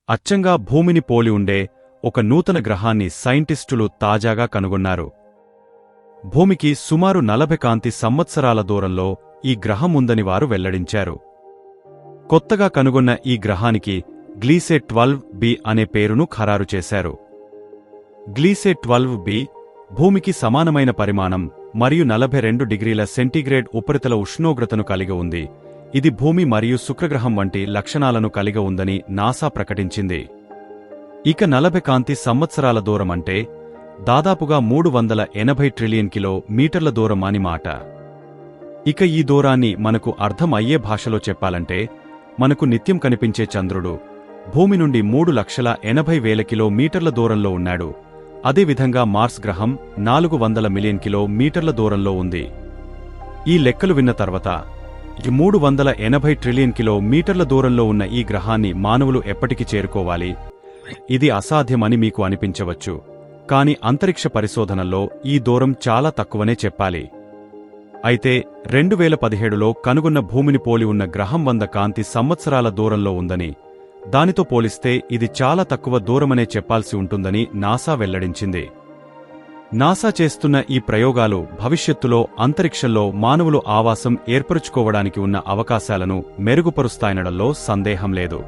అచ్చంగా భూమిని పోలి ఉండే ఒక నూతన గ్రహాన్ని సైంటిస్టులు తాజాగా కనుగొన్నారు. భూమికి సుమారు 40 కాంతి సంవత్సరాల దూరంలో ఈ గ్రహం ఉందని వారు వెల్లడించారు. కొత్తగా కనుగొన్న ఈ గ్రహానికి గ్లీసే 12b అనే పేరును ఖరారు చేశారు. గ్లీసే 12b భూమికి సమానమైన పరిమాణం మరియు 42 డిగ్రీల సెంటీగ్రేడ్ ఉపరితల ఉష్ణోగ్రతను కలిగి ఉంది. ఇది భూమి మరియు శుక్రగ్రహం వంటి లక్షణాలను కలిగి ఉందని నాసా ప్రకటించింది. ఇక 40 కాంతి సంవత్సరాల దూరం అంటే దాదాపుగా 380 ట్రిలియన్ కిలోమీటర్ల దూరం అని మాట. ఇక ఈ దూరాన్ని మనకు అర్థం అయ్యే భాషలో చెప్పాలంటే మనకు నిత్యం కనిపించే చంద్రుడు భూమి నుండి 3,80,000 కిలోమీటర్ల దూరంలో ఉన్నాడు. అదేవిధంగా మార్స్ గ్రహం 400 మిలియన్ కిలోమీటర్ల దూరంలో ఉంది. ఈ లెక్కలు విన్న తర్వాత 380 ట్రిలియన్ కిలోమీటర్ల దూరంలో ఉన్న ఈ గ్రహాన్ని మానవులు ఎప్పటికి చేరుకోవాలి? ఇది అసాధ్యమని మీకు అనిపించవచ్చు. కాని అంతరిక్ష పరిశోధనల్లో ఈ దూరం చాలా తక్కువనే చెప్పాలి. అయితే 2017లో కనుగొన్న భూమిని పోలి ఉన్న గ్రహం 100 కాంతి సంవత్సరాల దూరంలో ఉందని, దానితో పోలిస్తే ఇది చాలా తక్కువ దూరమనే చెప్పాల్సి ఉంటుందని నాసా వెల్లడించింది. నాసా చేస్తున్న ఈ ప్రయోగాలు భవిష్యత్తులో అంతరిక్షంలో మానవులు ఆవాసం ఏర్పరుచుకోవడానికి ఉన్న అవకాశాలను మెరుగుపరుస్తాయనడంలో సందేహం లేదు.